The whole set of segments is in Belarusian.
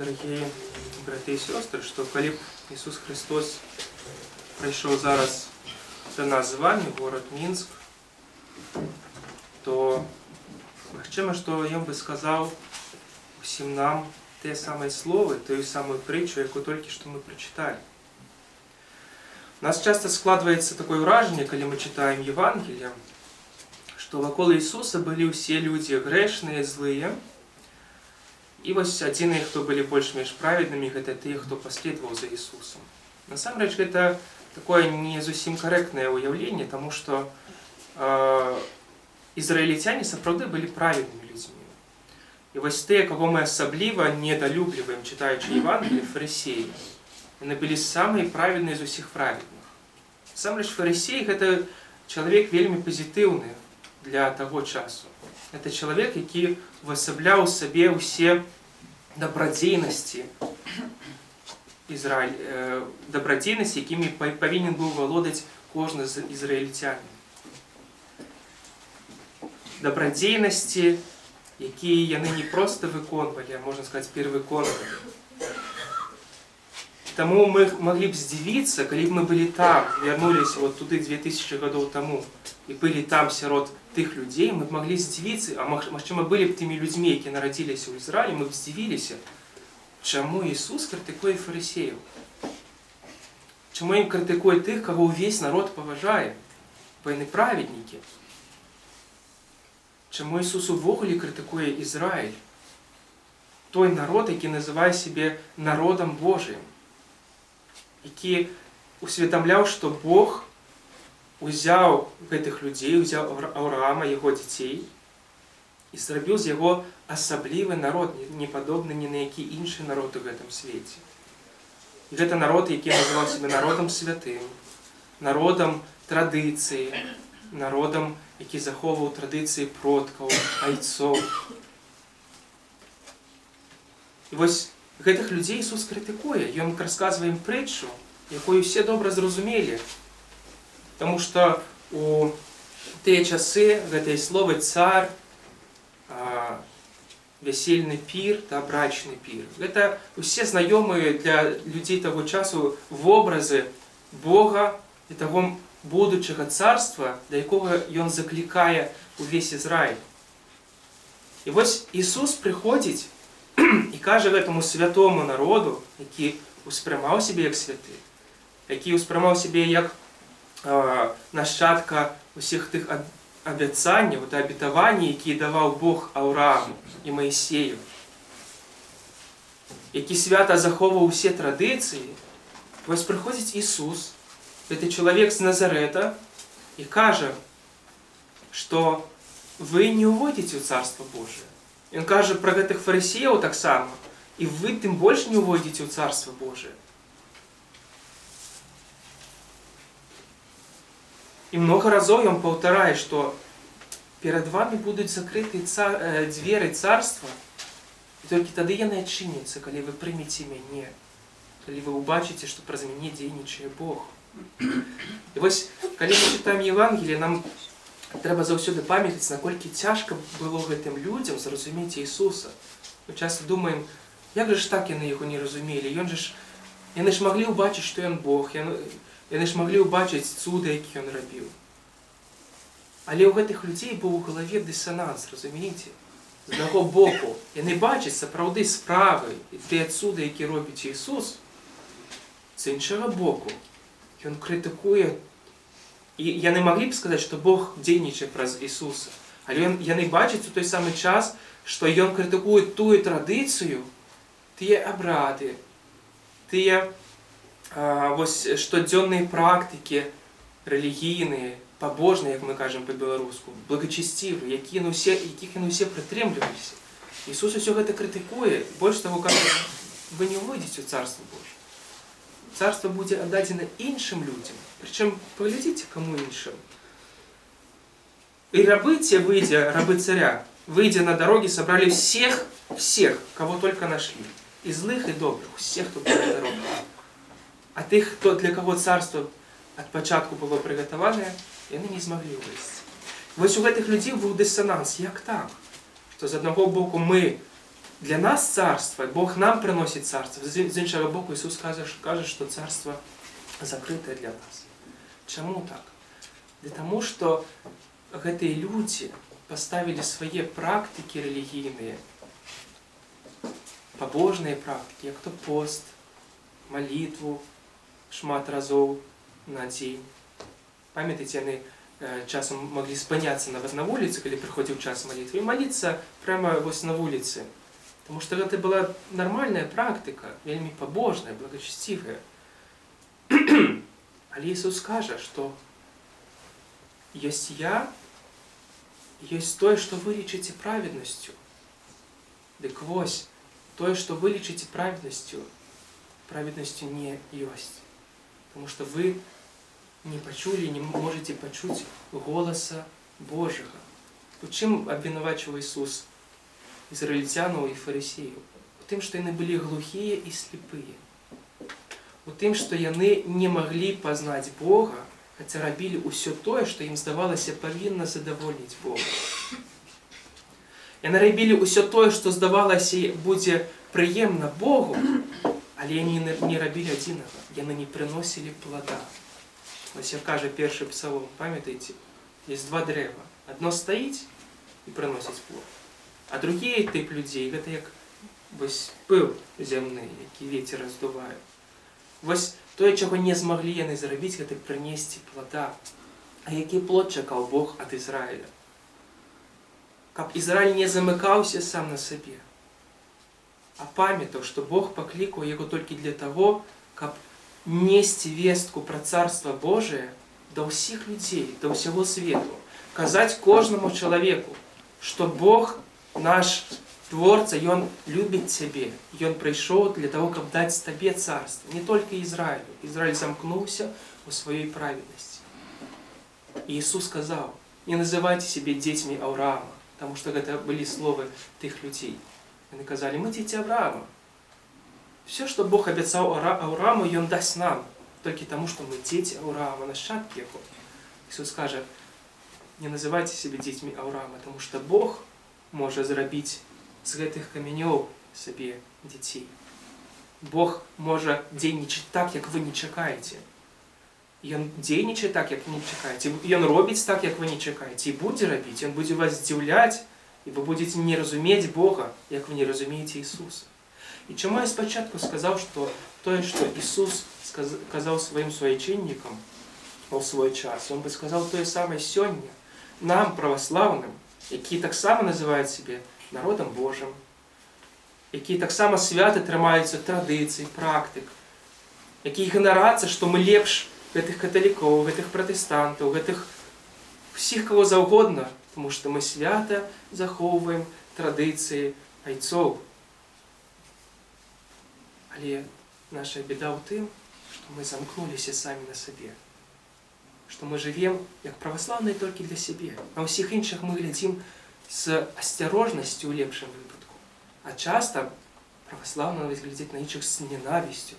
Дорогі брати і сестри, що коли б Ісус Христос прийшов зараз до нас з вами, в город Мінськ, то хочемо, що Він би сказав усім нам те саме слово, ту саму притчу, яку тільки що ми прочитали. У нас часто складывается такое вражение, когда мы читаем Евангелие, что около Иисуса были все люди грешные, злые, и вот один из, кто были больше-меньше праведными, это те, кто последовал за Иисусом. На самом деле, это такое не совсем корректное уявление, потому что израильтяне, справді, были праведными людьми. И вот те, кого мы особливо недолюбливаем, читаючи Евангелие, фарисеи, они были самые праведные из всех праведных. Сам лишь фарисей – это человек вельми позитивный для того часу. Это человек, який уособляв у себе усі добродійності, добродійності, якими повинен був володати кожен з ізраїльтянин. Добродійності, які вони не просто виконували, а можна сказати, перевиконували. Тому мы могли бы здивиться, коли бы мы были там, вернулись вот туда 2000 годов тому, и были там сирот тих людей, мы могли здивиться, а може мы были бы теми людьми, які народились у Израиле, мы бы здивились, чому Ісус критикує фарисеїв? Чому Він критикує тих, кого весь народ поважає, бо вони праведники? Чому Ісус увогуле критикує Ізраїль? Той народ, який називає себе народом Божим, який усвідомляв, що Бог узяв гэтых людей, узяв Авраама, його дітей, і зробив з його особливий народ, не подобний ні на який інший народ у гэтым світі. І гэта народ, який називав себе народом святим, народом традиції, народом, який заховував традиції продків, айцов. І ось гэтых людей Ісус критикує, і Він розказує їм притчу, яку всі добре зрозуміли. Тому що у ті часи гэтае слово «цар», «весельный пир» та «брачный пир». Это все знайомые для людей того часу образи Бога і того будучого царства, до якого Він закликає увесь Ізраїль. І ось Ісус приходить і каже этому святому народу, який усприймав себе як святий, який усприймав себе як нащадка усіх тих обіцянь, обітувань, які давав Бог Аврааму і Моїсею, який свято заховував усі традиції. Ось приходить Ісус, це чоловік з Назарета, і каже, що ви не увойдете в Царство Божие. Він каже про гэтых фарисеїв так само, і ви тим більше не увойдете в Царство Божие. И много разов Он повторяет, что перед вами будут закрыты двери царства, и только тогда яны отчиняться, когда вы примете меня, когда вы убачите, что праз меня дійничає Бог. І ось, коли ми читаємо Євангеліє, нам треба завсюди пам'ятати, наскільки тяжко було гэтим людям зрозуміти Ісуса. Ми часто думаємо, як же ж так вони його не розуміли? Вони ж могли побачити, що Він Бог, вони ж могли побачити чуда, які Він робив. Але у гэтых людей був у голові дисонанс, розумієте? З одного боку, вони бачать справді справи і ті чуда, які робить Ісус. З іншого боку, Він критикує. І я не могли б сказати, що Бог дійничає праз Ісуса. Але вони бачать у той самий час, що Він критикує ту традицію, ті обряди, ті щоденні практики релігійні, побожні, як ми кажемо по-білоруську, благочестиві, яких вони всі притримлювалися. Ісус усе це критикує, більше того каже, ви не увійдете в Царство Боже. Царство буде віддано іншим людям. Причем, поглядите, кому іншим. И рабы те, рабы царя, выйдя на дороги, собрали всех, кого только нашли. И злых, и добрых, всех, кто был на дороге. А тих, для кого царство от початку було приготоване, вони не змогли вийти. Ось у гэтых людей був дисонанс. Як так? Що з одного боку ми для нас царство, Бог нам приносить царство. З іншого боку, Ісус каже, що царство закрите для нас. Чому так? Для того, що гэтыя люди поставили свои практики религийные, побожные практики, як то пост, молитву шмат разоў на дзень. Памятаеце, яны часам могли спыняцца нават на вуліцы, калі прыходзіў час молитвы, і молиться прямо вось на вуліцы. Потому что гэта была нормальная практика, вельмі побожная, благочестивая. Але Ісус кажа, што есть я, есть тое, што вы лічыце праведнасцю. Дык вось, тое, што вы лічыце праведнасцю не ёсць. Потому что вы не пачулі, не можете пачуць голаса Божага. У чым абвінавачваў Ісус ізраільцянаў і фарысеяў? У тым, што яны былі глухія і слепыя. У тым, што яны не маглі пазнаць Бога, хаця рабілі ўсё тое, што ім здавалася павінна задавольніць Бога. Яны рабілі ўсё тое, што здавалася будзе прыемна Богу, але яны не рабілі адзінага. Яны не прыносілі плада. Вось як кажа першы псалом, памятаеце, есть два дрэва. Адно стаіць і прыносіць плод. А другие тип людзей, гэта як вось пыл зямны, які вецер раздувае. Вось тое, чаго не змаглі яны зрабіць, гэта прынесці плода. А які плод чакаў Бог ад Ізраіля? Каб Ізраіль не замыкаўся сам на сабе, а памятаў, што Бог паклікаў яго толькі для таго, каб несці вестку пра Царства Божие да ўсіх людзей, да ўсяго свету, казаць кожнаму чалавеку, што Бог наш Творца, Ён любіць цябе, Ён прыйшоў для таго, каб даць табе царства, не толькі Ізраілю. Ізраіль замкнуўся у сваёй праведнасці. І Ісус сказаў: не называйце сябе дзецьмі Авраама, таму што гэта былі словы тых людзей. Яны казалі: мы дзеці Авраама. Все, што Бог абяцаў Аврааму, Ён дасць нам, толькі таму, што мы дзеці Авраама, нашчадкі яго. Ісус кажа: не называйце сябе дзецьмі Авраама, таму што Бог можа зрабіць з гэтых камянёў сабе дзяцей. Бог можа дзейнічаць так, як вы не чакаеце. Ён дзейнічае так, як вы не чакаеце. Ён робіць так, як вы не чакаеце. І будзе рабіць. Ён будзе вас здзіўляць, і вы будзеце не разумець Бога, як вы не разумееце Ісуса. І чаму я спачатку сказаў, што тое, што Ісус казаў сваім суайчыннікам у свой час, Ён бы сказаў тое самае сёння нам, праваслаўным, якія таксама называюць сябе народам Божым, якія таксама свята трымаюцца традыцый, практык, якія ганарацца, што мы лепш гэтых каталікоў, гэтых пратэстантаў, гэтых усіх каго заўгодна, тому што мы свята захоўваем традыцыі айцоў. Але наша беда ў тым, што мы замкнуліся самі на сабе, што мы жывем як праваслаўныя толькі для сябе, а ўсіх іншых мы глядзім з асцярожнасцю ў лепшым выпадку. А часта праваслаўна глядзець на іншых з ненавісцю.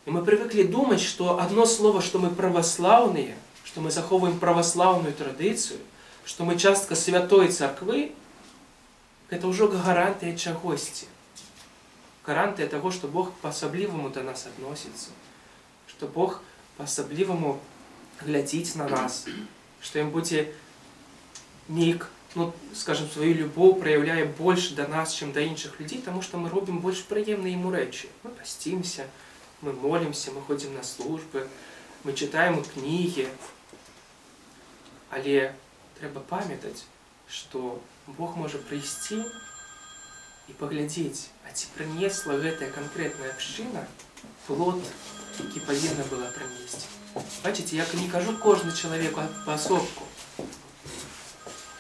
І мы прывыклі думаць, што адно слово, што мы праваслаўныя, што мы захоўваем праваслаўную традыцыю, што мы частка святой царквы, гэта ўжо гарантыя чагосьці. Гарантыя таго, што Бог па-асабліваму да нас адносіцца, што Бог па-асабліваму глядзіць на нас, што Ён будзе нейк, скажем, сваю любоў праяўляе больш да нас, чым да іншых людзей, таму што мы робім больш прыемныя яму рэчы. Мы пасцімся, мы молімся, мы ходзім на службы, мы чытаем кнігі. Але трэба памятаць, што Бог можа прыйсці і паглядзець, а ці прынесла гэтая канкрэтная абшчына плод, які павінна была прынесці. Бачыце, я не кажу кожны чалавек паасобку.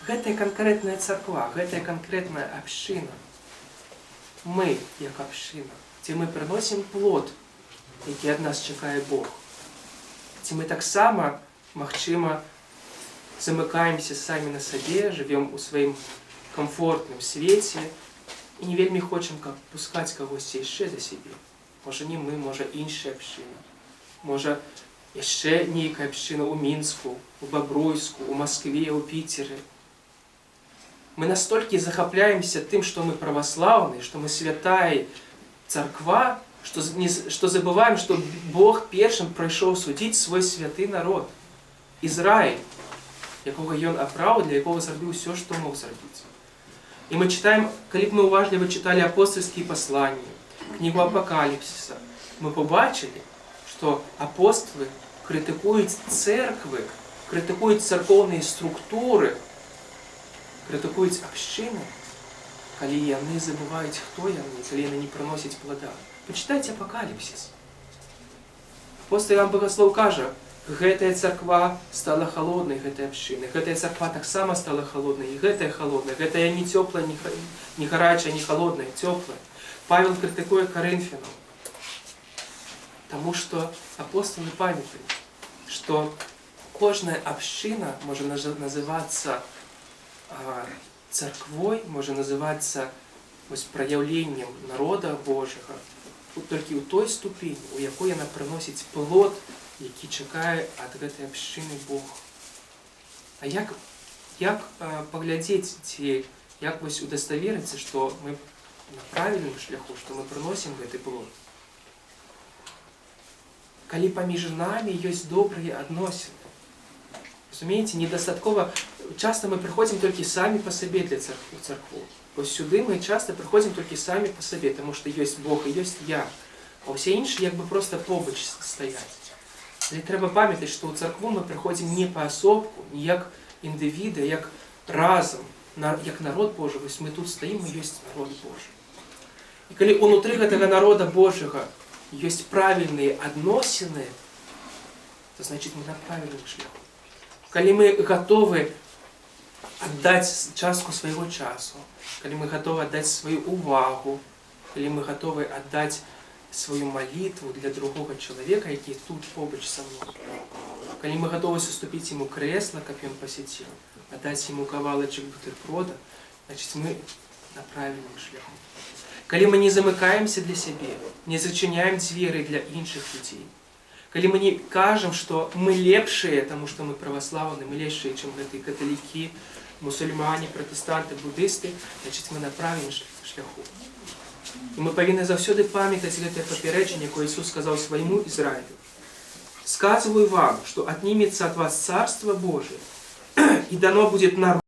Гэтая канкрэтная царква, гэтая канкрэтная абшчына, мы, як абшчына, ці мы прыносім плод, які ад нас чакае Бог. Ці мы таксама, магчыма, замыкаемся самі на сабе, жывем у сваім камфортным свеце і не вельмі хочам пускаць кагосьці яшчэ да сябе. Можа не мы, можа іншая абшчына. Можа яшчэ нейкая абшчына ў Мінску, у Бабруйску, у Маскве, у Піцеры. Мы настолько захопляемся тем, что мы православные, что мы святая церква, что забываем, что Бог першим прийшов судити свой святий народ. Ізраїль, якого Він обрав, для якого зробив все, що мог зробити. І ми читаємо, коли б ми уважливо читали апостольські послання, книгу Апокаліпсиса, ми побачили, що апостоли критикують церкви, критикують церковні структури, критикують общини, коли вони забувають, хто вони, коли вони не приносять плода. Почитайте Апокаліпсис. Апостол Іоанн Богослов каже, гэтая церква стала холодной, гэтая община. Гэтая церква так само стала холодной, и гэтая холодная. Гэтая не теплая, не горячая, не холодная, теплая. Павел критикує Коринфянам, тому що апостоли пам'ятають, що кожна община може називатися церквою, може називатися ось проявленням народа Божого, тільки у той ступені, у якої вона приносить плод, який чекає від цієї общини Бог. А як поглядіти, як ось удостовіритися, що ми на правильному шляху, що ми приносимо цей плод? Коли поміж нами є добрі відносини. Розумієте, недостатково, часто ми приходимо тільки самі по собі для церкви. Ось сюди ми часто приходимо тільки самі по собі, тому що є Бог і є я. А всі інші якби просто побач стоять. Але треба пам'ятати, що у церкву ми приходимо не поособку, не як індивіди, а як разом, як народ Божий. Ось ми тут стоїмо, і є народ Божий. І коли внутрі цього народу Божого є правильні відносини, то значить ми на правильному шляху. Коли ми готові віддати частку свого часу, коли ми готові віддати свою увагу, коли ми готові віддати свою молитву для другого чоловіка, який тут побач со мною, коли ми готові заступити йому кресло, як він посетив, віддати йому кавалочок бутерброда, значить ми на правильному шляху. Коли ми не замикаємося для себе, не зачиняємо двері для інших людей, коли мы не кажем, что мы лепшие, потому что мы православные, мы лепшие, чем католики, мусульмане, протестанты, буддисты, значит, мы на правильному шляху. І ми повинні завсюди пам'ятати це попередження, яке Ісус сказав своєму Ізраїлю. «Сказываю вам, что отнимется от вас Царство Божие, и дано будет народу,